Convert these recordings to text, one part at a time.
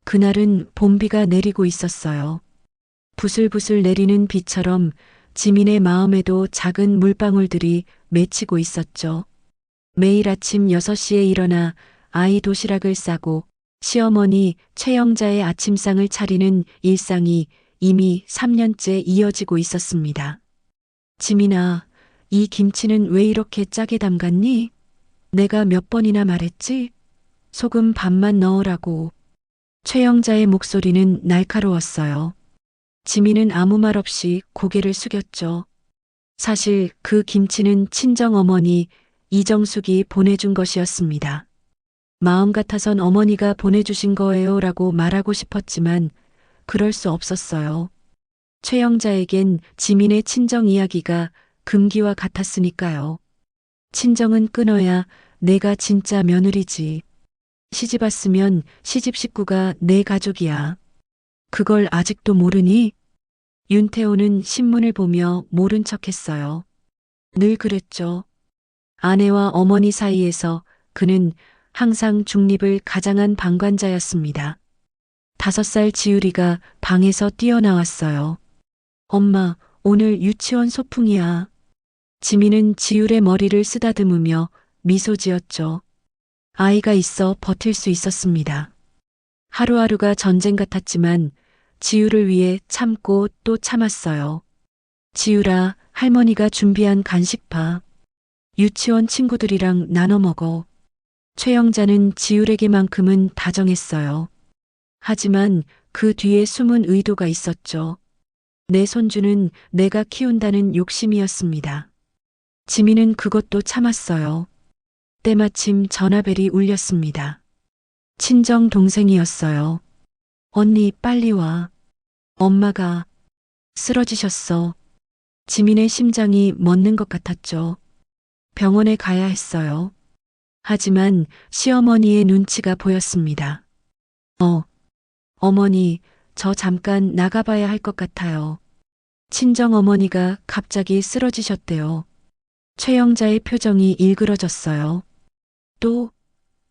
그날은 봄비가 내리고 있었어요. 부슬부슬 내리는 비처럼 지민의 마음에도 작은 물방울들이 맺히고 있었죠. 매일 아침 6시에 일어나 아이 도시락을 싸고 시어머니 최영자의 아침상을 차리는 일상이 이미 3년째 이어지고 있었습니다. 지민아, 이 김치는 왜 이렇게 짜게 담갔니? 내가 몇 번이나 말했지? 소금 반만 넣으라고. 최영자의 목소리는 날카로웠어요. 지민은 아무 말 없이 고개를 숙였죠. 사실 그 김치는 친정어머니 이정숙이 보내준 것이었습니다. 마음 같아선 어머니가 보내주신 거예요 라고 말하고 싶었지만 그럴 수 없었어요. 최영자에겐 지민의 친정 이야기가 금기와 같았으니까요. 친정은 끊어야 내가 진짜 며느리지. 시집 왔으면 시집 식구가 내 가족이야. 그걸 아직도 모르니? 윤태호는 신문을 보며 모른 척했어요. 늘 그랬죠. 아내와 어머니 사이에서 그는 항상 중립을 가장한 방관자였습니다. 5살 지율이가 방에서 뛰어나왔어요. 엄마, 오늘 유치원 소풍이야. 지민은 지율의 머리를 쓰다듬으며 미소 지었죠. 아이가 있어 버틸 수 있었습니다. 하루하루가 전쟁 같았지만 지율을 위해 참고 또 참았어요. 지율아, 할머니가 준비한 간식 봐. 유치원 친구들이랑 나눠 먹어. 최영자는 지율에게만큼은 다정했어요. 하지만 그 뒤에 숨은 의도가 있었죠. 내 손주는 내가 키운다는 욕심이었습니다. 지민은 그것도 참았어요. 때마침 전화벨이 울렸습니다. 친정 동생이었어요. 언니 빨리 와. 엄마가 쓰러지셨어. 지민의 심장이 멎는 것 같았죠. 병원에 가야 했어요. 하지만 시어머니의 눈치가 보였습니다. 어머니, 저 잠깐 나가봐야 할 것 같아요. 친정 어머니가 갑자기 쓰러지셨대요. 최영자의 표정이 일그러졌어요. 또,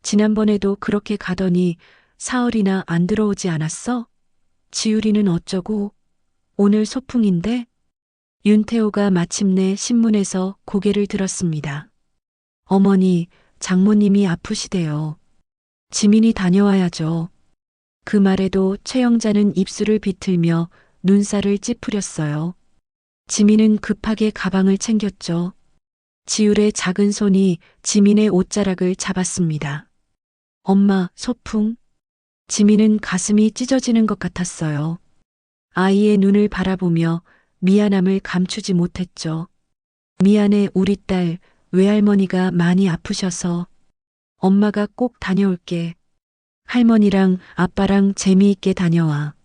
지난번에도 그렇게 가더니 사흘이나 안 들어오지 않았어? 지율이는 어쩌고? 오늘 소풍인데? 윤태호가 마침내 신문에서 고개를 들었습니다. 어머니, 장모님이 아프시대요. 지민이 다녀와야죠. 그 말에도 최영자는 입술을 비틀며 눈살을 찌푸렸어요. 지민은 급하게 가방을 챙겼죠. 지율의 작은 손이 지민의 옷자락을 잡았습니다. 엄마, 소풍? 지민은 가슴이 찢어지는 것 같았어요. 아이의 눈을 바라보며 미안함을 감추지 못했죠. 미안해, 우리 딸, 외할머니가 많이 아프셔서. 엄마가 꼭 다녀올게. 할머니랑 아빠랑 재미있게 다녀와.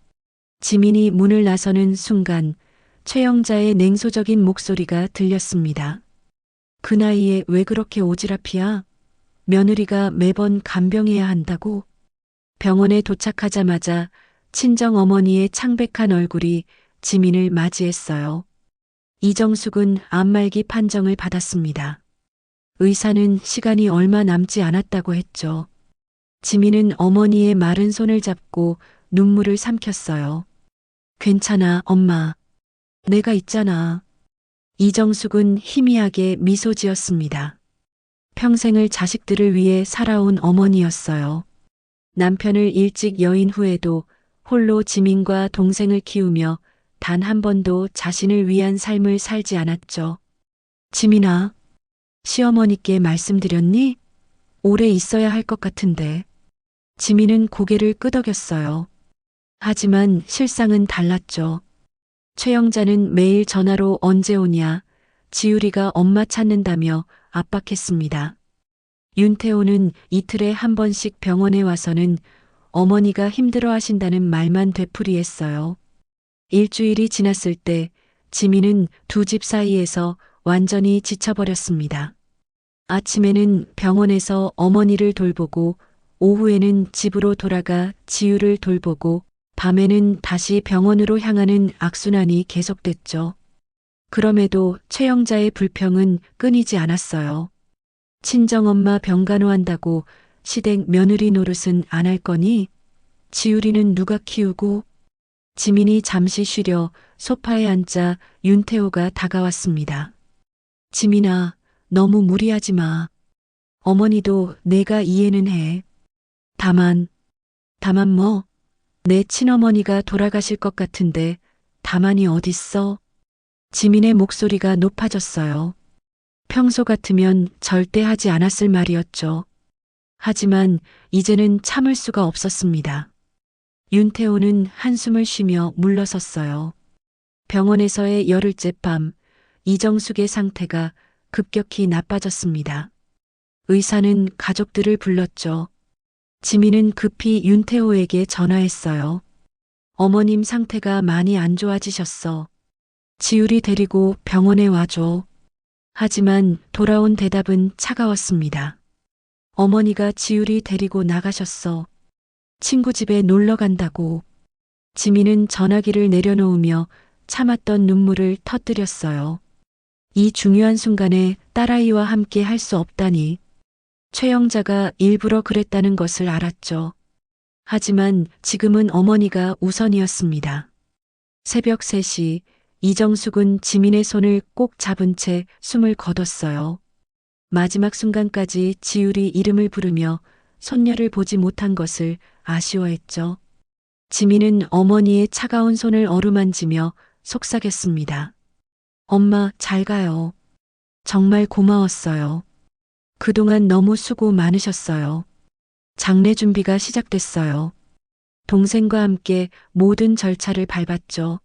지민이 문을 나서는 순간 최영자의 냉소적인 목소리가 들렸습니다. 그 나이에 왜 그렇게 오지랖이야? 며느리가 매번 간병해야 한다고? 병원에 도착하자마자 친정 어머니의 창백한 얼굴이 지민을 맞이했어요. 이정숙은 암말기 판정을 받았습니다. 의사는 시간이 얼마 남지 않았다고 했죠. 지민은 어머니의 마른 손을 잡고 눈물을 삼켰어요. 괜찮아, 엄마. 내가 있잖아. 이정숙은 희미하게 미소 지었습니다. 평생을 자식들을 위해 살아온 어머니였어요. 남편을 일찍 여인 후에도 홀로 지민과 동생을 키우며 단 한 번도 자신을 위한 삶을 살지 않았죠. 지민아, 시어머니께 말씀드렸니? 오래 있어야 할 것 같은데. 지민은 고개를 끄덕였어요. 하지만 실상은 달랐죠. 최영자는 매일 전화로 언제 오냐, 지율이가 엄마 찾는다며 압박했습니다. 윤태호는 이틀에 한 번씩 병원에 와서는 어머니가 힘들어 하신다는 말만 되풀이했어요. 일주일이 지났을 때 지민은 두 집 사이에서 완전히 지쳐버렸습니다. 아침에는 병원에서 어머니를 돌보고 오후에는 집으로 돌아가 지율을 돌보고 밤에는 다시 병원으로 향하는 악순환이 계속됐죠. 그럼에도 최영자의 불평은 끊이지 않았어요. 친정엄마 병간호한다고 시댁 며느리 노릇은 안 할 거니? 지율이는 누가 키우고? 지민이 잠시 쉬려 소파에 앉자 윤태호가 다가왔습니다. 지민아, 너무 무리하지 마. 어머니도 내가 이해는 해. 다만 뭐? 내 친어머니가 돌아가실 것 같은데 다만이 어딨어? 지민의 목소리가 높아졌어요. 평소 같으면 절대 하지 않았을 말이었죠. 하지만 이제는 참을 수가 없었습니다. 윤태호는 한숨을 쉬며 물러섰어요. 병원에서의 열흘째 밤, 이정숙의 상태가 급격히 나빠졌습니다. 의사는 가족들을 불렀죠. 지민은 급히 윤태호에게 전화했어요. 어머님 상태가 많이 안 좋아지셨어. 지율이 데리고 병원에 와줘. 하지만 돌아온 대답은 차가웠습니다. 어머니가 지율이 데리고 나가셨어. 친구 집에 놀러 간다고. 지민은 전화기를 내려놓으며 참았던 눈물을 터뜨렸어요. 이 중요한 순간에 딸아이와 함께 할 수 없다니. 최영자가 일부러 그랬다는 것을 알았죠. 하지만 지금은 어머니가 우선이었습니다. 새벽 3시 이정숙은 지민의 손을 꼭 잡은 채 숨을 거뒀어요. 마지막 순간까지 지율이 이름을 부르며 손녀를 보지 못한 것을 아쉬워했죠. 지민은 어머니의 차가운 손을 어루만지며 속삭였습니다. 엄마, 잘 가요. 정말 고마웠어요. 그동안 너무 수고 많으셨어요. 장례 준비가 시작됐어요. 동생과 함께 모든 절차를 밟았죠.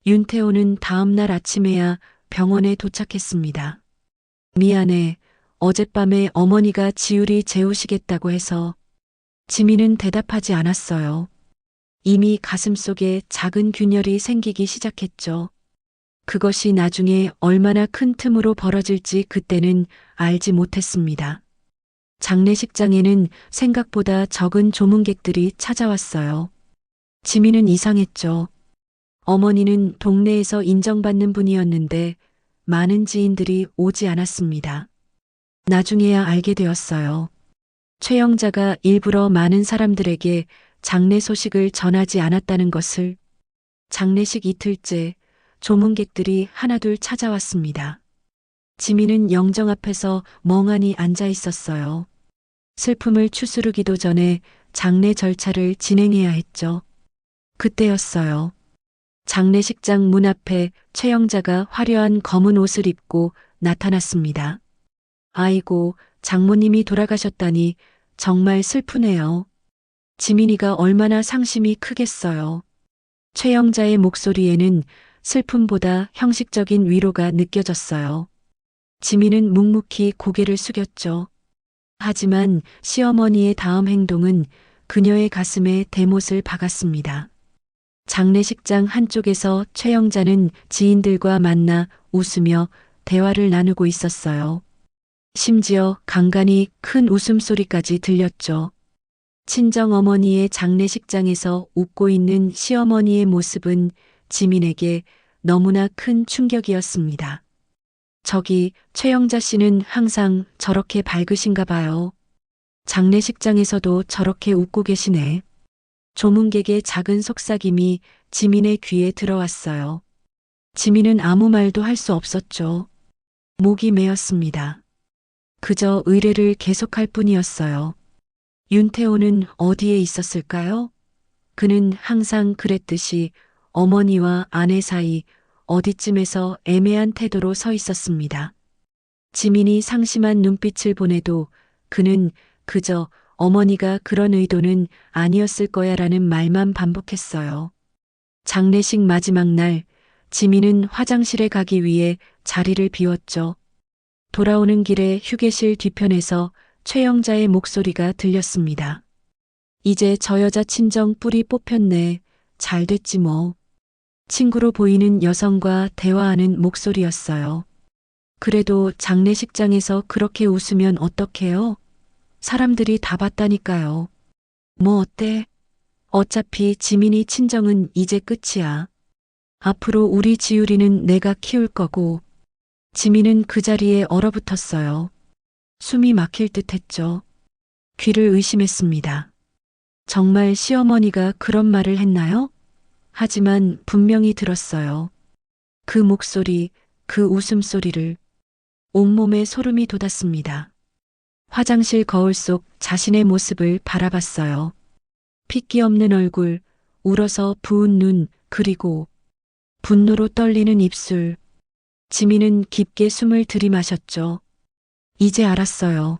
윤태호는 다음 날 아침에야 병원에 도착했습니다. 미안해. 어젯밤에 어머니가 지율이 재우시겠다고 해서. 지민은 대답하지 않았어요. 이미 가슴속에 작은 균열이 생기기 시작했죠. 그것이 나중에 얼마나 큰 틈으로 벌어질지 그때는 알지 못했습니다. 장례식장에는 생각보다 적은 조문객들이 찾아왔어요. 지민은 이상했죠. 어머니는 동네에서 인정받는 분이었는데 많은 지인들이 오지 않았습니다. 나중에야 알게 되었어요. 최영자가 일부러 많은 사람들에게 장례 소식을 전하지 않았다는 것을. 장례식 이틀째 조문객들이 하나둘 찾아왔습니다. 지민은 영정 앞에서 멍하니 앉아 있었어요. 슬픔을 추스르기도 전에 장례 절차를 진행해야 했죠. 그때였어요. 장례식장 문 앞에 최영자가 화려한 검은 옷을 입고 나타났습니다. 아이고, 장모님이 돌아가셨다니 정말 슬프네요. 지민이가 얼마나 상심이 크겠어요. 최영자의 목소리에는 슬픔보다 형식적인 위로가 느껴졌어요. 지민은 묵묵히 고개를 숙였죠. 하지만 시어머니의 다음 행동은 그녀의 가슴에 대못을 박았습니다. 장례식장 한쪽에서 최영자는 지인들과 만나 웃으며 대화를 나누고 있었어요. 심지어 간간히 큰 웃음소리까지 들렸죠. 친정어머니의 장례식장에서 웃고 있는 시어머니의 모습은 지민에게 너무나 큰 충격이었습니다. 저기 최영자 씨는 항상 저렇게 밝으신가 봐요. 장례식장에서도 저렇게 웃고 계시네. 조문객의 작은 속삭임이 지민의 귀에 들어왔어요. 지민은 아무 말도 할 수 없었죠. 목이 메었습니다. 그저 의뢰를 계속할 뿐이었어요. 윤태호는 어디에 있었을까요? 그는 항상 그랬듯이 어머니와 아내 사이 어디쯤에서 애매한 태도로 서 있었습니다. 지민이 상심한 눈빛을 보내도 그는 그저 어머니가 그런 의도는 아니었을 거야라는 말만 반복했어요. 장례식 마지막 날, 지민은 화장실에 가기 위해 자리를 비웠죠. 돌아오는 길에 휴게실 뒤편에서 최영자의 목소리가 들렸습니다. 이제 저 여자 친정 뿌리 뽑혔네. 잘 됐지 뭐. 친구로 보이는 여성과 대화하는 목소리였어요. 그래도 장례식장에서 그렇게 웃으면 어떡해요? 사람들이 다 봤다니까요. 뭐 어때? 어차피 지민이 친정은 이제 끝이야. 앞으로 우리 지율이는 내가 키울 거고. 지민은 그 자리에 얼어붙었어요. 숨이 막힐 듯 했죠. 귀를 의심했습니다. 정말 시어머니가 그런 말을 했나요? 하지만 분명히 들었어요. 그 목소리, 그 웃음소리를. 온몸에 소름이 돋았습니다. 화장실 거울 속 자신의 모습을 바라봤어요. 핏기 없는 얼굴, 울어서 부은 눈, 그리고 분노로 떨리는 입술. 지민은 깊게 숨을 들이마셨죠. 이제 알았어요.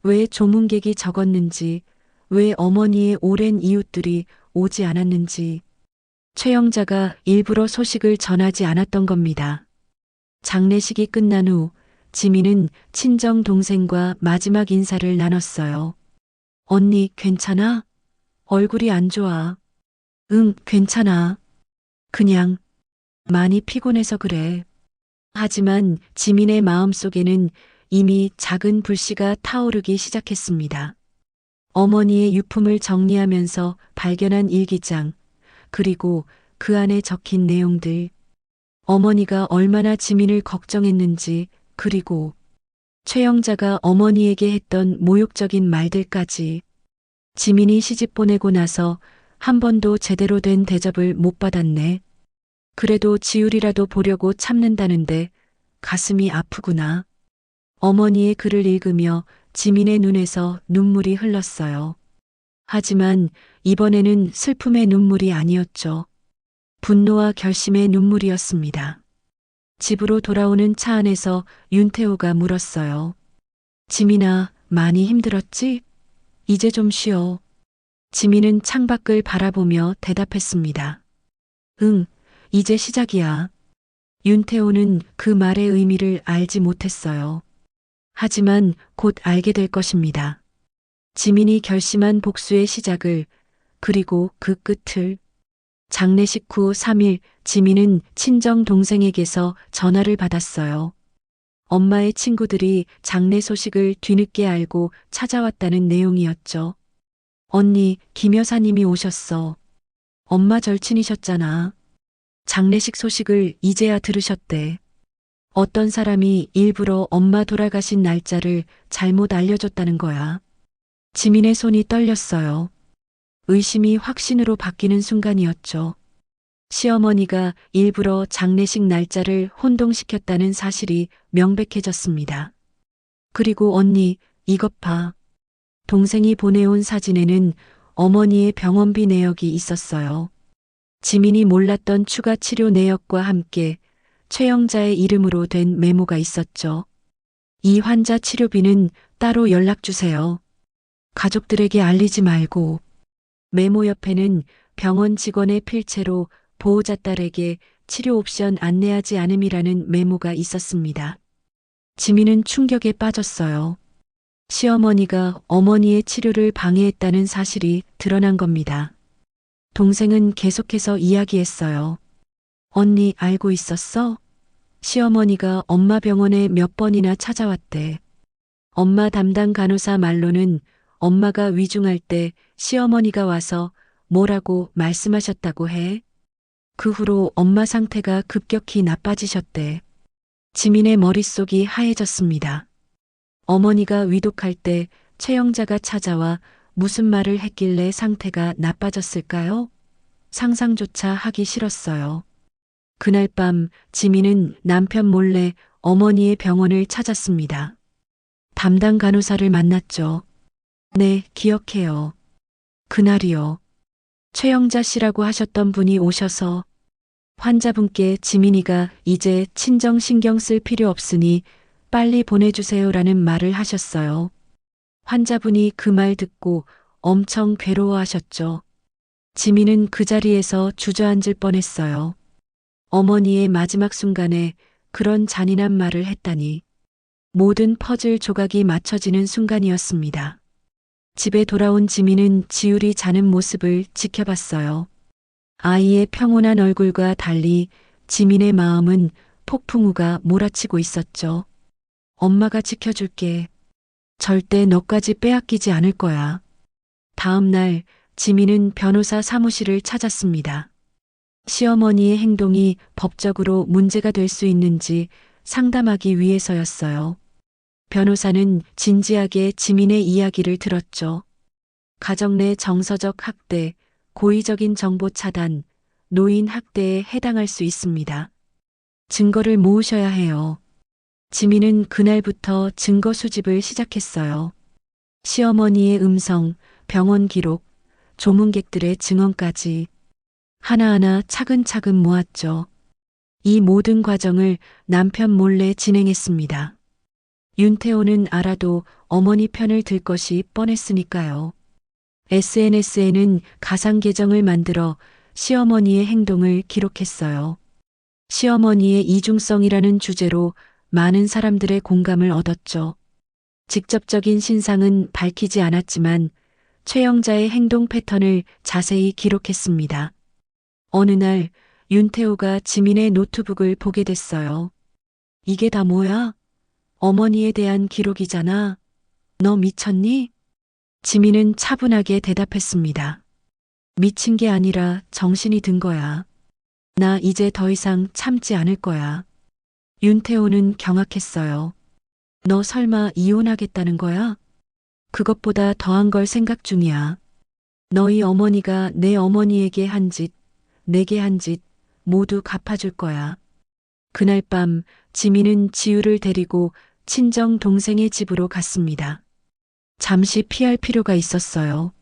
왜 조문객이 적었는지, 왜 어머니의 오랜 이웃들이 오지 않았는지. 최영자가 일부러 소식을 전하지 않았던 겁니다. 장례식이 끝난 후 지민은 친정 동생과 마지막 인사를 나눴어요. 언니, 괜찮아? 얼굴이 안 좋아. 응, 괜찮아. 그냥 많이 피곤해서 그래. 하지만 지민의 마음속에는 이미 작은 불씨가 타오르기 시작했습니다. 어머니의 유품을 정리하면서 발견한 일기장, 그리고 그 안에 적힌 내용들. 어머니가 얼마나 지민을 걱정했는지, 그리고 최영자가 어머니에게 했던 모욕적인 말들까지. 지민이 시집 보내고 나서 한 번도 제대로 된 대접을 못 받았네. 그래도 지율이라도 보려고 참는다는데 가슴이 아프구나. 어머니의 글을 읽으며 지민의 눈에서 눈물이 흘렀어요. 하지만 이번에는 슬픔의 눈물이 아니었죠. 분노와 결심의 눈물이었습니다. 집으로 돌아오는 차 안에서 윤태호가 물었어요. 지민아, 많이 힘들었지? 이제 좀 쉬어. 지민은 창밖을 바라보며 대답했습니다. 응, 이제 시작이야. 윤태호는 그 말의 의미를 알지 못했어요. 하지만 곧 알게 될 것입니다. 지민이 결심한 복수의 시작을, 그리고 그 끝을. 장례식 후 3일 지민은 친정 동생에게서 전화를 받았어요. 엄마의 친구들이 장례 소식을 뒤늦게 알고 찾아왔다는 내용이었죠. 언니, 김 여사님이 오셨어. 엄마 절친이셨잖아. 장례식 소식을 이제야 들으셨대. 어떤 사람이 일부러 엄마 돌아가신 날짜를 잘못 알려줬다는 거야. 지민의 손이 떨렸어요. 의심이 확신으로 바뀌는 순간이었죠. 시어머니가 일부러 장례식 날짜를 혼동시켰다는 사실이 명백해졌습니다. 그리고 언니, 이것 봐. 동생이 보내온 사진에는 어머니의 병원비 내역이 있었어요. 지민이 몰랐던 추가 치료 내역과 함께 최영자의 이름으로 된 메모가 있었죠. 이 환자 치료비는 따로 연락 주세요. 가족들에게 알리지 말고. 메모 옆에는 병원 직원의 필체로 보호자 딸에게 치료 옵션 안내하지 않음이라는 메모가 있었습니다. 지민은 충격에 빠졌어요. 시어머니가 어머니의 치료를 방해했다는 사실이 드러난 겁니다. 동생은 계속해서 이야기했어요. 언니, 알고 있었어? 시어머니가 엄마 병원에 몇 번이나 찾아왔대. 엄마 담당 간호사 말로는 엄마가 위중할 때 시어머니가 와서 뭐라고 말씀하셨다고 해. 그 후로 엄마 상태가 급격히 나빠지셨대. 지민의 머릿속이 하얘졌습니다. 어머니가 위독할 때 최영자가 찾아와 무슨 말을 했길래 상태가 나빠졌을까요? 상상조차 하기 싫었어요. 그날 밤 지민은 남편 몰래 어머니의 병원을 찾았습니다. 담당 간호사를 만났죠. 네, 기억해요. 그날이요. 최영자 씨라고 하셨던 분이 오셔서 환자분께 지민이가 이제 친정 신경 쓸 필요 없으니 빨리 보내주세요라는 말을 하셨어요. 환자분이 그 말 듣고 엄청 괴로워하셨죠. 지민은 그 자리에서 주저앉을 뻔했어요. 어머니의 마지막 순간에 그런 잔인한 말을 했다니. 모든 퍼즐 조각이 맞춰지는 순간이었습니다. 집에 돌아온 지민은 지율이 자는 모습을 지켜봤어요. 아이의 평온한 얼굴과 달리 지민의 마음은 폭풍우가 몰아치고 있었죠. 엄마가 지켜줄게. 절대 너까지 빼앗기지 않을 거야. 다음 날 지민은 변호사 사무실을 찾았습니다. 시어머니의 행동이 법적으로 문제가 될 수 있는지 상담하기 위해서였어요. 변호사는 진지하게 지민의 이야기를 들었죠. 가정 내 정서적 학대, 고의적인 정보 차단, 노인 학대에 해당할 수 있습니다. 증거를 모으셔야 해요. 지민은 그날부터 증거 수집을 시작했어요. 시어머니의 음성, 병원 기록, 조문객들의 증언까지 하나하나 차근차근 모았죠. 이 모든 과정을 남편 몰래 진행했습니다. 윤태호는 알아도 어머니 편을 들 것이 뻔했으니까요. SNS에는 가상 계정을 만들어 시어머니의 행동을 기록했어요. 시어머니의 이중성이라는 주제로 많은 사람들의 공감을 얻었죠. 직접적인 신상은 밝히지 않았지만 최영자의 행동 패턴을 자세히 기록했습니다. 어느 날 윤태호가 지민의 노트북을 보게 됐어요. 이게 다 뭐야? 어머니에 대한 기록이잖아. 너 미쳤니? 지민은 차분하게 대답했습니다. 미친 게 아니라 정신이 든 거야. 나 이제 더 이상 참지 않을 거야. 윤태호는 경악했어요. 너 설마 이혼하겠다는 거야? 그것보다 더한 걸 생각 중이야. 너희 어머니가 내 어머니에게 한 짓, 내게 한 짓 모두 갚아줄 거야. 그날 밤 지민은 지우를 데리고 친정 동생의 집으로 갔습니다. 잠시 피할 필요가 있었어요.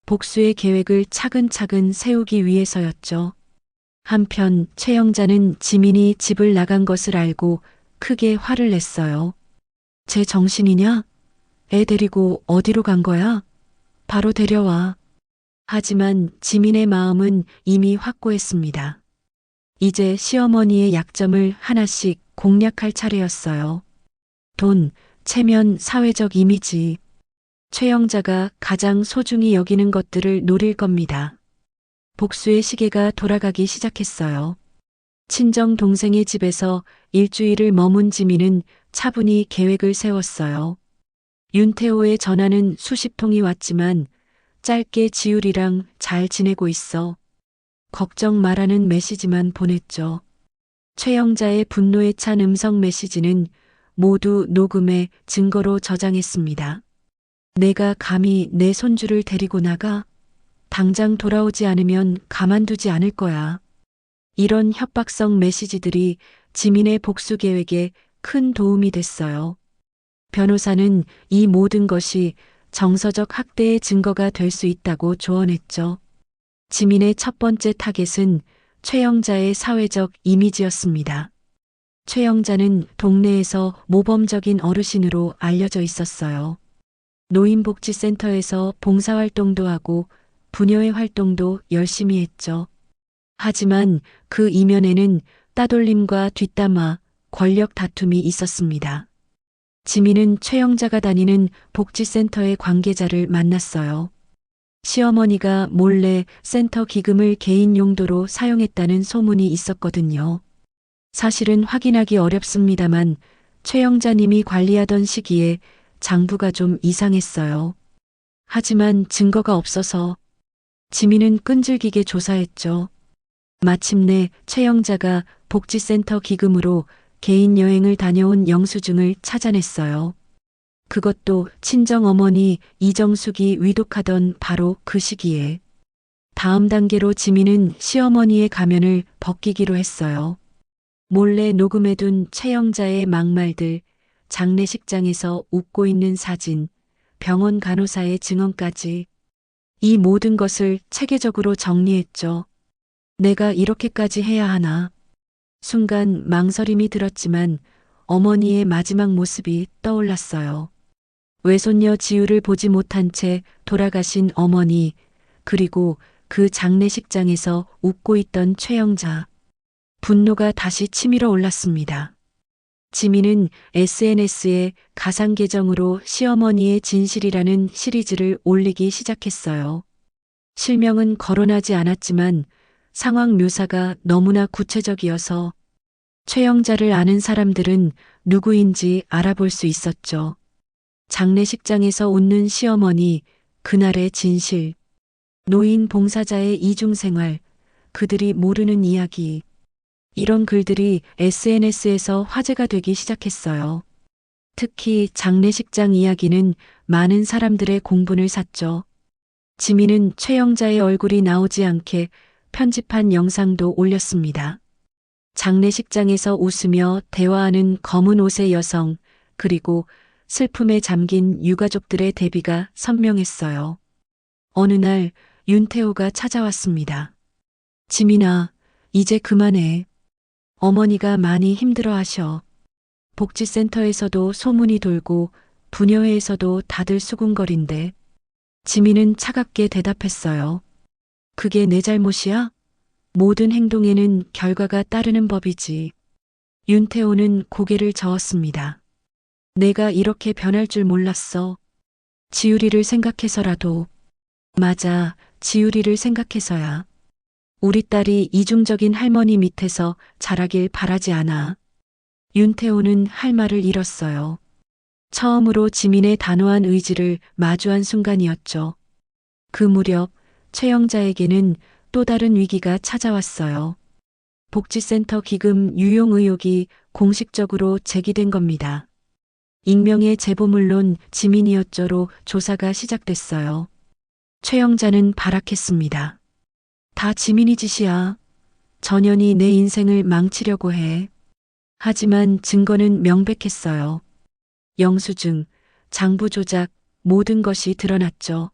복수의 계획을 차근차근 세우기 위해서였죠. 한편 최영자는 지민이 집을 나간 것을 알고 크게 화를 냈어요. 제 정신이냐? 애 데리고 어디로 간 거야? 바로 데려와. 하지만 지민의 마음은 이미 확고했습니다. 이제 시어머니의 약점을 하나씩 공략할 차례였어요. 돈, 체면, 사회적 이미지. 최영자가 가장 소중히 여기는 것들을 노릴 겁니다. 복수의 시계가 돌아가기 시작했어요. 친정 동생의 집에서 일주일을 머문 지민은 차분히 계획을 세웠어요. 윤태호의 전화는 수십 통이 왔지만 짧게 지율이랑 잘 지내고 있어. 걱정 말라는 메시지만 보냈죠. 최영자의 분노에 찬 음성 메시지는 모두 녹음해 증거로 저장했습니다. 내가 감히 내 손주를 데리고 나가? 당장 돌아오지 않으면 가만두지 않을 거야. 이런 협박성 메시지들이 지민의 복수 계획에 큰 도움이 됐어요. 변호사는 이 모든 것이 정서적 학대의 증거가 될 수 있다고 조언했죠. 지민의 첫 번째 타겟은 최영자의 사회적 이미지였습니다. 최영자는 동네에서 모범적인 어르신으로 알려져 있었어요. 노인복지센터에서 봉사활동도 하고 부녀회 활동도 열심히 했죠. 하지만 그 이면에는 따돌림과 뒷담화, 권력 다툼이 있었습니다. 지민은 최영자가 다니는 복지센터의 관계자를 만났어요. 시어머니가 몰래 센터 기금을 개인 용도로 사용했다는 소문이 있었거든요. 사실은 확인하기 어렵습니다만 최영자님이 관리하던 시기에 장부가 좀 이상했어요. 하지만 증거가 없어서 지민은 끈질기게 조사했죠. 마침내 최영자가 복지센터 기금으로 개인 여행을 다녀온 영수증을 찾아냈어요. 그것도 친정어머니 이정숙이 위독하던 바로 그 시기에. 다음 단계로 지민은 시어머니의 가면을 벗기기로 했어요. 몰래 녹음해둔 최영자의 막말들, 장례식장에서 웃고 있는 사진, 병원 간호사의 증언까지 이 모든 것을 체계적으로 정리했죠. 내가 이렇게까지 해야 하나. 순간 망설임이 들었지만 어머니의 마지막 모습이 떠올랐어요. 외손녀 지우를 보지 못한 채 돌아가신 어머니, 그리고 그 장례식장에서 웃고 있던 최영자. 분노가 다시 치밀어 올랐습니다. 지민은 SNS에 가상 계정으로 시어머니의 진실이라는 시리즈를 올리기 시작했어요. 실명은 거론하지 않았지만 상황 묘사가 너무나 구체적이어서 최영자를 아는 사람들은 누구인지 알아볼 수 있었죠. 장례식장에서 웃는 시어머니, 그날의 진실, 노인 봉사자의 이중생활, 그들이 모르는 이야기. 이런 글들이 SNS에서 화제가 되기 시작했어요. 특히 장례식장 이야기는 많은 사람들의 공분을 샀죠. 지민은 최영자의 얼굴이 나오지 않게 편집한 영상도 올렸습니다. 장례식장에서 웃으며 대화하는 검은 옷의 여성, 그리고 슬픔에 잠긴 유가족들의 대비가 선명했어요. 어느 날 윤태호가 찾아왔습니다. 지민아, 이제 그만해. 어머니가 많이 힘들어하셔. 복지센터에서도 소문이 돌고 부녀회에서도 다들 수군거린대. 지민은 차갑게 대답했어요. 그게 내 잘못이야? 모든 행동에는 결과가 따르는 법이지. 윤태호는 고개를 저었습니다. 내가 이렇게 변할 줄 몰랐어. 지유리를 생각해서라도. 맞아, 지유리를 생각해서야. 우리 딸이 이중적인 할머니 밑에서 자라길 바라지 않아. 윤태호는 할 말을 잃었어요. 처음으로 지민의 단호한 의지를 마주한 순간이었죠. 그 무렵 최영자에게는 또 다른 위기가 찾아왔어요. 복지센터 기금 유용 의혹이 공식적으로 제기된 겁니다. 익명의 제보 물론 지민이었죠로 조사가 시작됐어요. 최영자는 발악했습니다. 다 지민이 짓이야. 전현이 내 인생을 망치려고 해. 하지만 증거는 명백했어요. 영수증, 장부 조작, 모든 것이 드러났죠.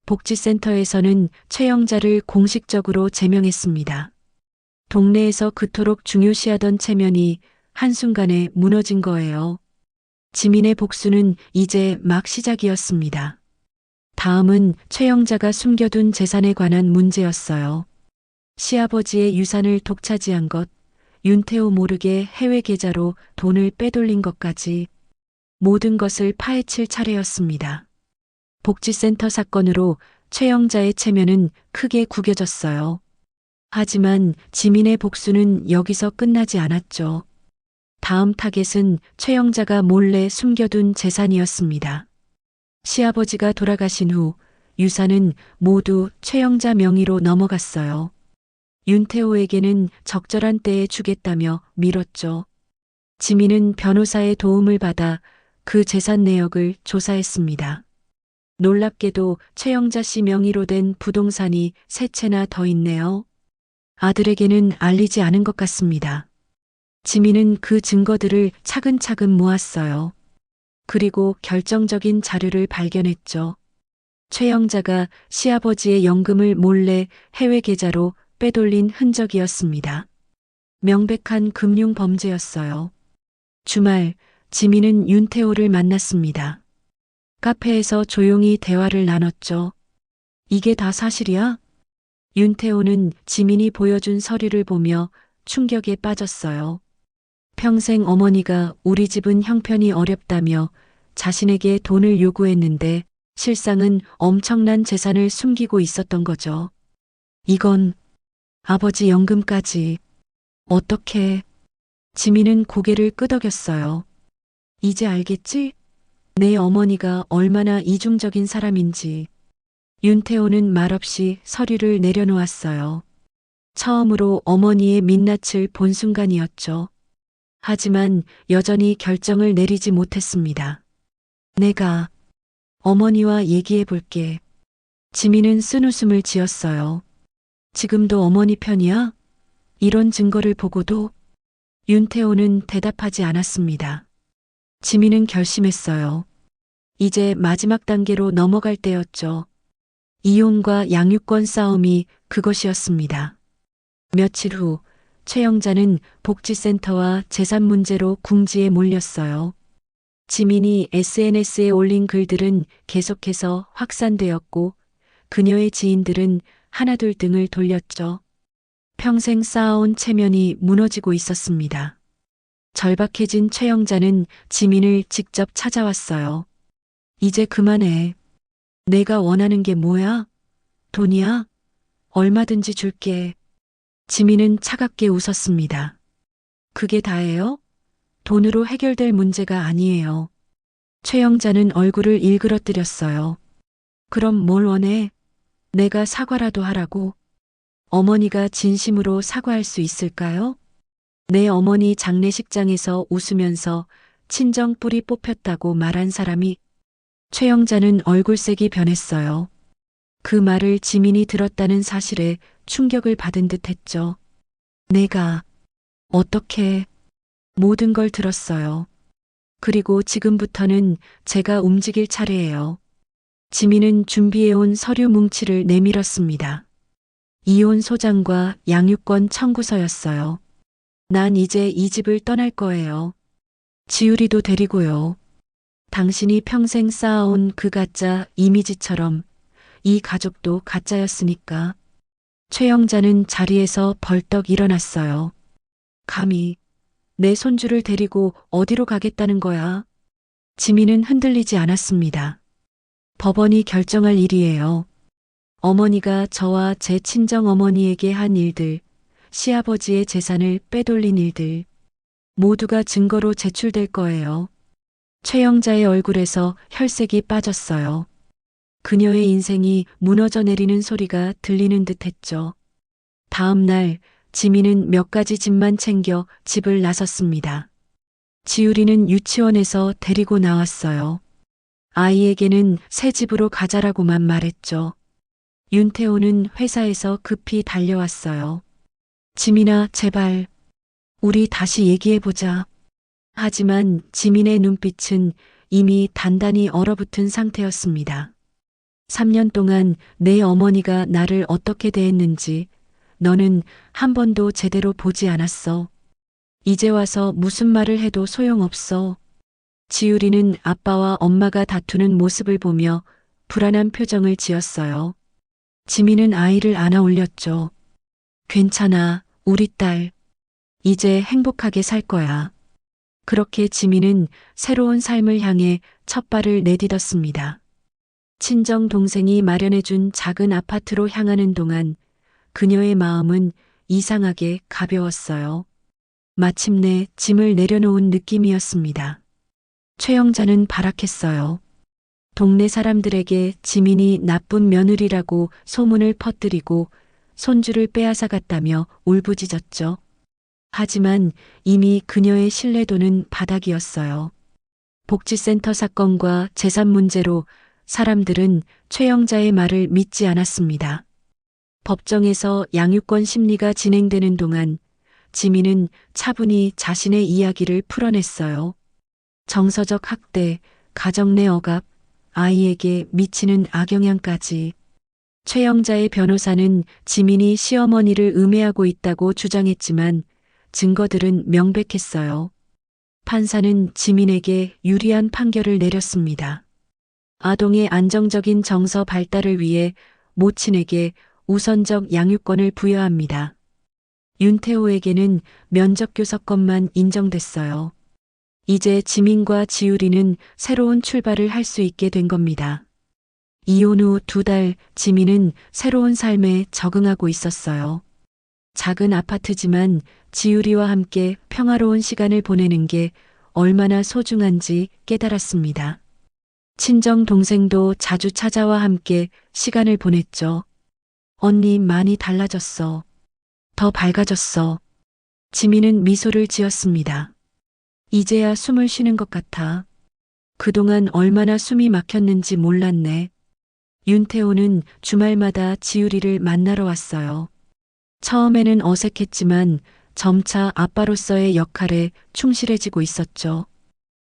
복지센터에서는 최영자를 공식적으로 제명했습니다. 동네에서 그토록 중요시하던 체면이 한순간에 무너진 거예요. 지민의 복수는 이제 막 시작이었습니다. 다음은 최영자가 숨겨둔 재산에 관한 문제였어요. 시아버지의 유산을 독차지한 것, 윤태호 모르게 해외 계좌로 돈을 빼돌린 것까지 모든 것을 파헤칠 차례였습니다. 복지센터 사건으로 최영자의 체면은 크게 구겨졌어요. 하지만 지민의 복수는 여기서 끝나지 않았죠. 다음 타겟은 최영자가 몰래 숨겨둔 재산이었습니다. 시아버지가 돌아가신 후 유산은 모두 최영자 명의로 넘어갔어요. 윤태호에게는 적절한 때에 주겠다며 밀었죠. 지민은 변호사의 도움을 받아 그 재산 내역을 조사했습니다. 놀랍게도 최영자 씨 명의로 된 부동산이 세 채나 더 있네요. 아들에게는 알리지 않은 것 같습니다. 지민은 그 증거들을 차근차근 모았어요. 그리고 결정적인 자료를 발견했죠. 최영자가 시아버지의 연금을 몰래 해외 계좌로 빼돌린 흔적이었습니다. 명백한 금융 범죄였어요. 주말, 지민은 윤태호를 만났습니다. 카페에서 조용히 대화를 나눴죠. 이게 다 사실이야? 윤태호는 지민이 보여준 서류를 보며 충격에 빠졌어요. 평생 어머니가 우리 집은 형편이 어렵다며 자신에게 돈을 요구했는데 실상은 엄청난 재산을 숨기고 있었던 거죠. 이건 아버지 연금까지. 어떻게? 지민은 고개를 끄덕였어요. 이제 알겠지? 내 어머니가 얼마나 이중적인 사람인지. 윤태호는 말없이 서류를 내려놓았어요. 처음으로 어머니의 민낯을 본 순간이었죠. 하지만 여전히 결정을 내리지 못했습니다. 내가 어머니와 얘기해 볼게. 지민은 쓴웃음을 지었어요. 지금도 어머니 편이야? 이런 증거를 보고도? 윤태호는 대답하지 않았습니다. 지민은 결심했어요. 이제 마지막 단계로 넘어갈 때였죠. 이혼과 양육권 싸움이 그것이었습니다. 며칠 후 최영자는 복지센터와 재산 문제로 궁지에 몰렸어요. 지민이 SNS에 올린 글들은 계속해서 확산되었고 그녀의 지인들은 하나둘 등을 돌렸죠. 평생 쌓아온 체면이 무너지고 있었습니다. 절박해진 최영자는 지민을 직접 찾아왔어요. 이제 그만해. 내가 원하는 게 뭐야? 돈이야? 얼마든지 줄게. 지민은 차갑게 웃었습니다. 그게 다예요? 돈으로 해결될 문제가 아니에요. 최영자는 얼굴을 일그러뜨렸어요. 그럼 뭘 원해? 내가 사과라도 하라고? 어머니가 진심으로 사과할 수 있을까요? 내 어머니 장례식장에서 웃으면서 친정 뿔이 뽑혔다고 말한 사람이. 최영자는 얼굴색이 변했어요. 그 말을 지민이 들었다는 사실에 충격을 받은 듯 했죠. 내가 어떻게 모든 걸 들었어요. 그리고 지금부터는 제가 움직일 차례예요. 지민은 준비해온 서류 뭉치를 내밀었습니다. 이혼 소장과 양육권 청구서였어요. 난 이제 이 집을 떠날 거예요. 지우리도 데리고요. 당신이 평생 쌓아온 그 가짜 이미지처럼 이 가족도 가짜였으니까. 최영자는 자리에서 벌떡 일어났어요. 감히 내 손주를 데리고 어디로 가겠다는 거야? 지민은 흔들리지 않았습니다. 법원이 결정할 일이에요. 어머니가 저와 제 친정 어머니에게 한 일들, 시아버지의 재산을 빼돌린 일들, 모두가 증거로 제출될 거예요. 최영자의 얼굴에서 혈색이 빠졌어요. 그녀의 인생이 무너져 내리는 소리가 들리는 듯 했죠. 다음 날 지민은 몇 가지 짐만 챙겨 집을 나섰습니다. 지우리는 유치원에서 데리고 나왔어요. 아이에게는 새 집으로 가자라고만 말했죠. 윤태호는 회사에서 급히 달려왔어요. 지민아, 제발, 우리 다시 얘기해보자. 하지만 지민의 눈빛은 이미 단단히 얼어붙은 상태였습니다. 3년 동안 내 어머니가 나를 어떻게 대했는지 너는 한 번도 제대로 보지 않았어. 이제 와서 무슨 말을 해도 소용없어. 지우리는 아빠와 엄마가 다투는 모습을 보며 불안한 표정을 지었어요. 지민은 아이를 안아 올렸죠. 괜찮아, 우리 딸. 이제 행복하게 살 거야. 그렇게 지민은 새로운 삶을 향해 첫 발을 내딛었습니다. 친정 동생이 마련해준 작은 아파트로 향하는 동안 그녀의 마음은 이상하게 가벼웠어요. 마침내 짐을 내려놓은 느낌이었습니다. 최영자는 발악했어요. 동네 사람들에게 지민이 나쁜 며느리라고 소문을 퍼뜨리고 손주를 빼앗아 갔다며 울부짖었죠. 하지만 이미 그녀의 신뢰도는 바닥이었어요. 복지센터 사건과 재산 문제로 사람들은 최영자의 말을 믿지 않았습니다. 법정에서 양육권 심리가 진행되는 동안 지민은 차분히 자신의 이야기를 풀어냈어요. 정서적 학대, 가정 내 억압, 아이에게 미치는 악영향까지. 최영자의 변호사는 지민이 시어머니를 음해하고 있다고 주장했지만 증거들은 명백했어요. 판사는 지민에게 유리한 판결을 내렸습니다. 아동의 안정적인 정서 발달을 위해 모친에게 우선적 양육권을 부여합니다. 윤태호에게는 면접교섭권만 인정됐어요. 이제 지민과 지우리는 새로운 출발을 할 수 있게 된 겁니다. 이혼 후 2달 지민은 새로운 삶에 적응하고 있었어요. 작은 아파트지만 지우리와 함께 평화로운 시간을 보내는 게 얼마나 소중한지 깨달았습니다. 친정 동생도 자주 찾아와 함께 시간을 보냈죠. 언니 많이 달라졌어. 더 밝아졌어. 지민은 미소를 지었습니다. 이제야 숨을 쉬는 것 같아. 그동안 얼마나 숨이 막혔는지 몰랐네. 윤태호는 주말마다 지우리를 만나러 왔어요. 처음에는 어색했지만 점차 아빠로서의 역할에 충실해지고 있었죠.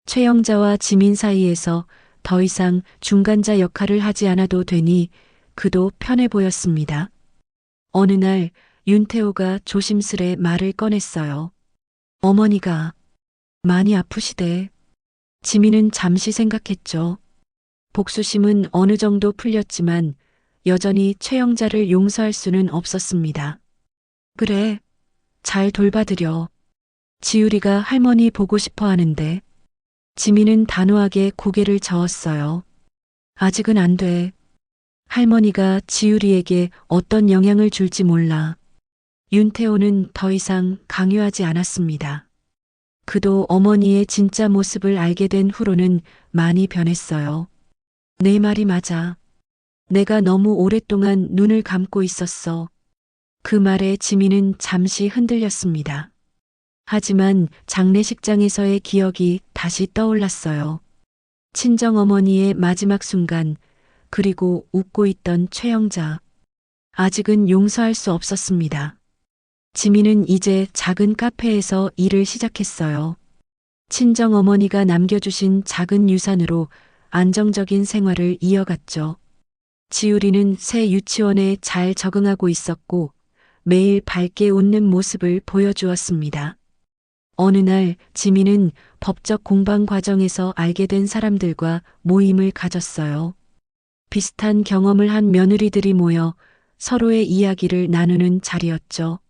최영자와 지민 사이에서 더 이상 중간자 역할을 하지 않아도 되니 그도 편해 보였습니다. 어느 날 윤태호가 조심스레 말을 꺼냈어요. 어머니가 많이 아프시대. 지민은 잠시 생각했죠. 복수심은 어느 정도 풀렸지만 여전히 최영자를 용서할 수는 없었습니다. 그래, 잘 돌봐드려. 지우리가 할머니 보고 싶어 하는데. 지민은 단호하게 고개를 저었어요. 아직은 안 돼. 할머니가 지우리에게 어떤 영향을 줄지 몰라. 윤태호는 더 이상 강요하지 않았습니다. 그도 어머니의 진짜 모습을 알게 된 후로는 많이 변했어요. 내 말이 맞아. 내가 너무 오랫동안 눈을 감고 있었어. 그 말에 지민은 잠시 흔들렸습니다. 하지만 장례식장에서의 기억이 다시 떠올랐어요. 친정어머니의 마지막 순간 그리고 웃고 있던 최영자. 아직은 용서할 수 없었습니다. 지민은 이제 작은 카페에서 일을 시작했어요. 친정 어머니가 남겨주신 작은 유산으로 안정적인 생활을 이어갔죠. 지우리는 새 유치원에 잘 적응하고 있었고 매일 밝게 웃는 모습을 보여주었습니다. 어느 날 지민은 법적 공방 과정에서 알게 된 사람들과 모임을 가졌어요. 비슷한 경험을 한 며느리들이 모여 서로의 이야기를 나누는 자리였죠.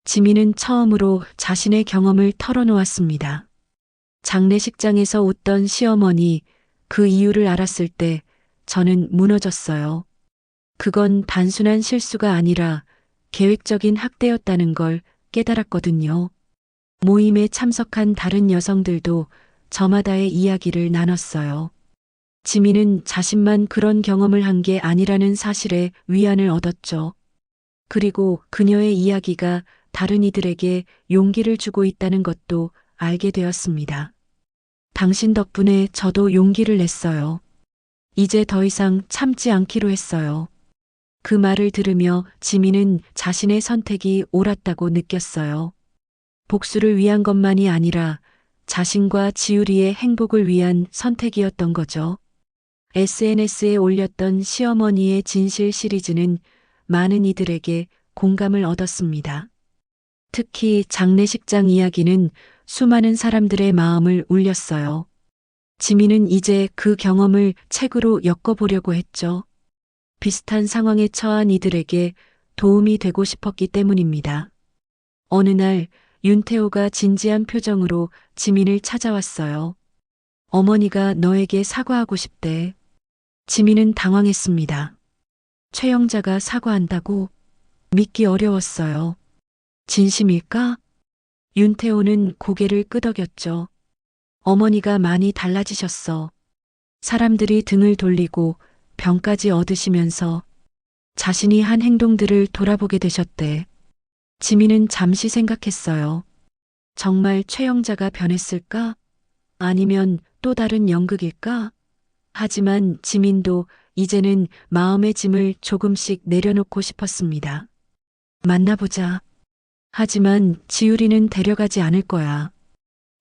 지민은 처음으로 자신의 경험을 털어놓았습니다. 장례식장에서 웃던 시어머니, 그 이유를 알았을 때 저는 무너졌어요. 그건 단순한 실수가 아니라 계획적인 학대였다는 걸 깨달았거든요. 모임에 참석한 다른 여성들도 저마다의 이야기를 나눴어요. 지민은 자신만 그런 경험을 한 게 아니라는 사실에 위안을 얻었죠. 그리고 그녀의 이야기가 다른 이들에게 용기를 주고 있다는 것도 알게 되었습니다. 당신 덕분에 저도 용기를 냈어요. 이제 더 이상 참지 않기로 했어요. 그 말을 들으며 지민은 자신의 선택이 옳았다고 느꼈어요. 복수를 위한 것만이 아니라 자신과 지우리의 행복을 위한 선택이었던 거죠. SNS에 올렸던 시어머니의 진실 시리즈는 많은 이들에게 공감을 얻었습니다. 특히 장례식장 이야기는 수많은 사람들의 마음을 울렸어요. 지민은 이제 그 경험을 책으로 엮어보려고 했죠. 비슷한 상황에 처한 이들에게 도움이 되고 싶었기 때문입니다. 어느 날 윤태호가 진지한 표정으로 지민을 찾아왔어요. 어머니가 너에게 사과하고 싶대. 지민은 당황했습니다. 최영자가 사과한다고? 믿기 어려웠어요. 진심일까? 윤태호는 고개를 끄덕였죠. 어머니가 많이 달라지셨어. 사람들이 등을 돌리고 병까지 얻으시면서 자신이 한 행동들을 돌아보게 되셨대. 지민은 잠시 생각했어요. 정말 최영자가 변했을까? 아니면 또 다른 연극일까? 하지만 지민도 이제는 마음의 짐을 조금씩 내려놓고 싶었습니다. 만나보자. 하지만 지우리는 데려가지 않을 거야.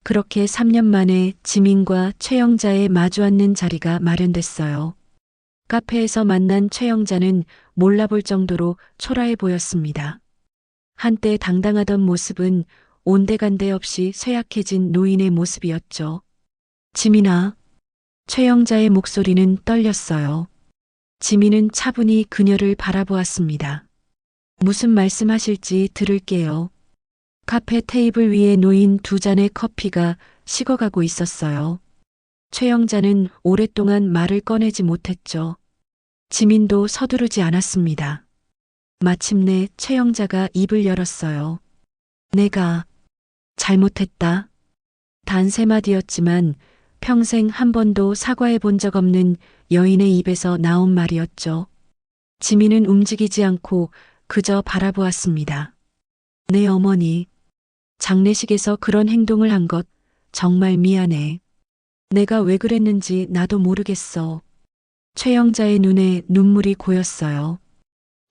그렇게 3년 만에 지민과 최영자의 마주 앉는 자리가 마련됐어요. 카페에서 만난 최영자는 몰라볼 정도로 초라해 보였습니다. 한때 당당하던 모습은 온데간데 없이 쇠약해진 노인의 모습이었죠. 지민아. 최영자의 목소리는 떨렸어요. 지민은 차분히 그녀를 바라보았습니다. 무슨 말씀하실지 들을게요. 카페 테이블 위에 놓인 두 잔의 커피가 식어가고 있었어요. 최영자는 오랫동안 말을 꺼내지 못했죠. 지민도 서두르지 않았습니다. 마침내 최영자가 입을 열었어요. 내가 잘못했다. 단 3마디였지만 평생 한 번도 사과해 본 적 없는 여인의 입에서 나온 말이었죠. 지민은 움직이지 않고 그저 바라보았습니다. 내 어머니, 장례식에서 그런 행동을 한 것 정말 미안해. 내가 왜 그랬는지 나도 모르겠어. 최영자의 눈에 눈물이 고였어요.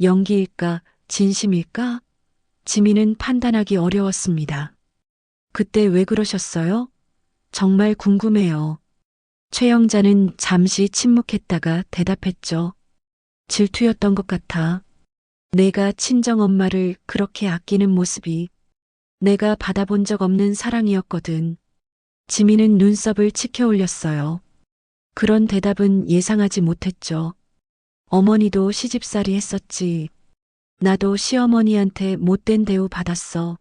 연기일까, 진심일까? 지민은 판단하기 어려웠습니다. 그때 왜 그러셨어요? 정말 궁금해요. 최영자는 잠시 침묵했다가 대답했죠. 질투였던 것 같아. 내가 친정엄마를 그렇게 아끼는 모습이 내가 받아본 적 없는 사랑이었거든. 지민은 눈썹을 치켜 올렸어요. 그런 대답은 예상하지 못했죠. 어머니도 시집살이 했었지. 나도 시어머니한테 못된 대우 받았어.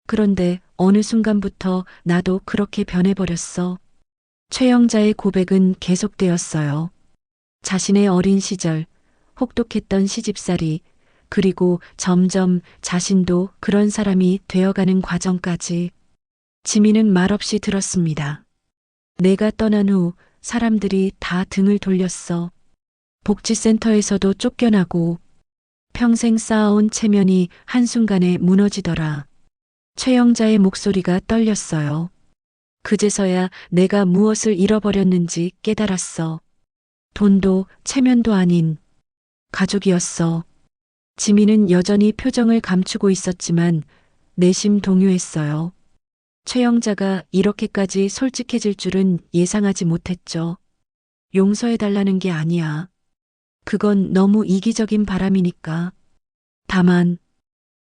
그런데 어느 순간부터 나도 그렇게 변해버렸어. 최영자의 고백은 계속되었어요. 자신의 어린 시절, 혹독했던 시집살이, 그리고 점점 자신도 그런 사람이 되어가는 과정까지. 지민은 말없이 들었습니다. 내가 떠난 후 사람들이 다 등을 돌렸어. 복지센터에서도 쫓겨나고 평생 쌓아온 체면이 한순간에 무너지더라. 최영자의 목소리가 떨렸어요. 그제서야 내가 무엇을 잃어버렸는지 깨달았어. 돈도 체면도 아닌 가족이었어. 지민은 여전히 표정을 감추고 있었지만 내심 동요했어요. 최영자가 이렇게까지 솔직해질 줄은 예상하지 못했죠. 용서해달라는 게 아니야. 그건 너무 이기적인 바람이니까. 다만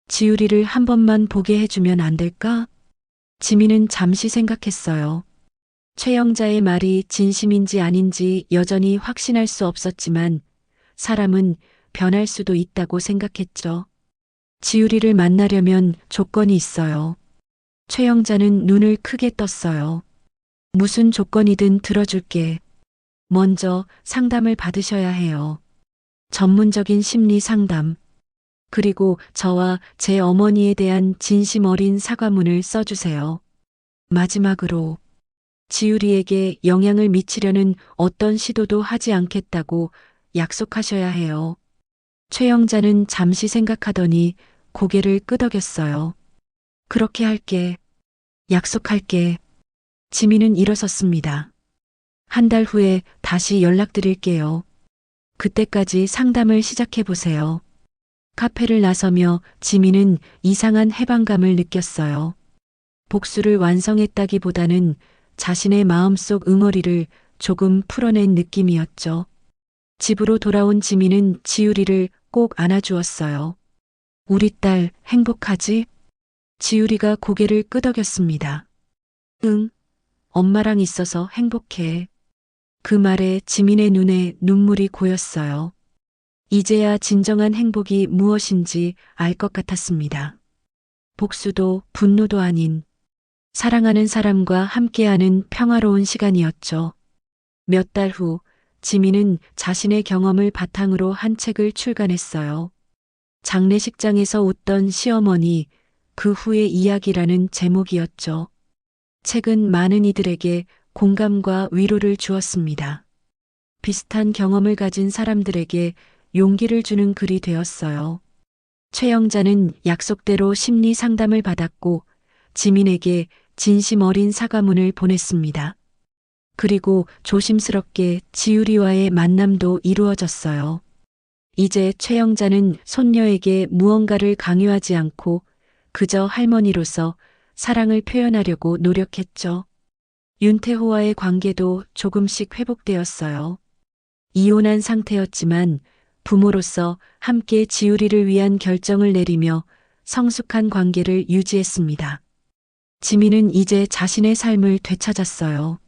지우리를 한 번만 보게 해주면 안 될까? 지민은 잠시 생각했어요. 최영자의 말이 진심인지 아닌지 여전히 확신할 수 없었지만 사람은 변할 수도 있다고 생각했죠. 지우리를 만나려면 조건이 있어요. 최영자는 눈을 크게 떴어요. 무슨 조건이든 들어줄게. 먼저 상담을 받으셔야 해요. 전문적인 심리 상담. 그리고 저와 제 어머니에 대한 진심 어린 사과문을 써주세요. 마지막으로 지유리에게 영향을 미치려는 어떤 시도도 하지 않겠다고 약속하셔야 해요. 최영자는 잠시 생각하더니 고개를 끄덕였어요. 그렇게 할게. 약속할게. 지민은 일어섰습니다. 한 달 후에 다시 연락드릴게요. 그때까지 상담을 시작해보세요. 카페를 나서며 지민은 이상한 해방감을 느꼈어요. 복수를 완성했다기보다는 자신의 마음속 응어리를 조금 풀어낸 느낌이었죠. 집으로 돌아온 지민은 지유리를 꼭 안아주었어요. 우리 딸 행복하지? 지유리가 고개를 끄덕였습니다. 응, 엄마랑 있어서 행복해. 그 말에 지민의 눈에 눈물이 고였어요. 이제야 진정한 행복이 무엇인지 알 것 같았습니다. 복수도 분노도 아닌 사랑하는 사람과 함께하는 평화로운 시간이었죠. 몇 달 후 지민은 자신의 경험을 바탕으로 한 책을 출간했어요. 장례식장에서 웃던 시어머니 그 후의 이야기라는 제목이었죠. 책은 많은 이들에게 공감과 위로를 주었습니다. 비슷한 경험을 가진 사람들에게 용기를 주는 글이 되었어요. 최영자는 약속대로 심리 상담을 받았고 지민에게 진심 어린 사과문을 보냈습니다. 그리고 조심스럽게 지유리와의 만남도 이루어졌어요. 이제 최영자는 손녀에게 무언가를 강요하지 않고 그저 할머니로서 사랑을 표현하려고 노력했죠. 윤태호와의 관계도 조금씩 회복되었어요. 이혼한 상태였지만 부모로서 함께 지우리를 위한 결정을 내리며 성숙한 관계를 유지했습니다. 지민은 이제 자신의 삶을 되찾았어요.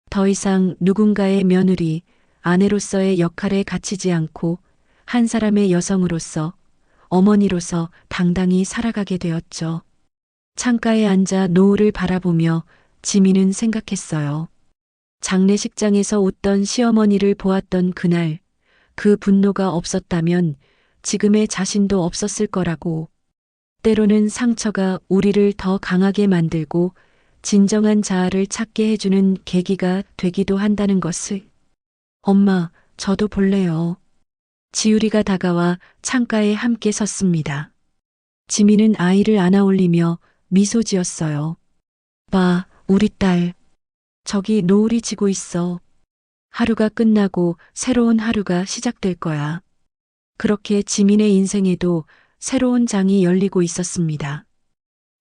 더 이상 누군가의 며느리, 아내로서의 역할에 갇히지 않고 한 사람의 여성으로서, 어머니로서 당당히 살아가게 되었죠. 창가에 앉아 노을을 바라보며 지민은 생각했어요. 장례식장에서 웃던 시어머니를 보았던 그날, 그 분노가 없었다면 지금의 자신도 없었을 거라고. 때로는 상처가 우리를 더 강하게 만들고 진정한 자아를 찾게 해주는 계기가 되기도 한다는 것을. 엄마, 저도 볼래요. 지유리가 다가와 창가에 함께 섰습니다. 지민은 아이를 안아 올리며 미소 지었어요. 봐, 우리 딸. 저기 노을이 지고 있어. 하루가 끝나고 새로운 하루가 시작될 거야. 그렇게 지민의 인생에도 새로운 장이 열리고 있었습니다.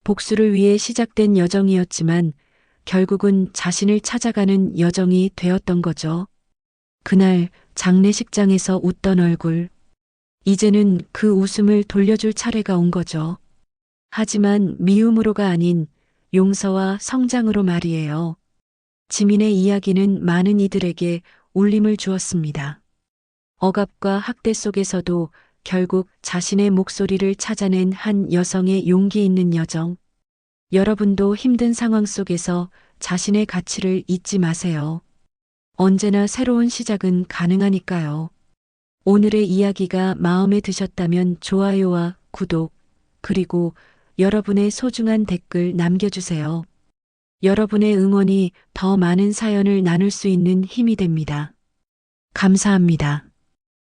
복수를 위해 시작된 여정이었지만 결국은 자신을 찾아가는 여정이 되었던 거죠. 그날 장례식장에서 웃던 얼굴. 이제는 그 웃음을 돌려줄 차례가 온 거죠. 하지만 미움으로가 아닌 용서와 성장으로 말이에요. 지민의 이야기는 많은 이들에게 울림을 주었습니다. 억압과 학대 속에서도 결국 자신의 목소리를 찾아낸 한 여성의 용기 있는 여정. 여러분도 힘든 상황 속에서 자신의 가치를 잊지 마세요. 언제나 새로운 시작은 가능하니까요. 오늘의 이야기가 마음에 드셨다면 좋아요와 구독, 그리고 여러분의 소중한 댓글 남겨주세요. 여러분의 응원이 더 많은 사연을 나눌 수 있는 힘이 됩니다. 감사합니다.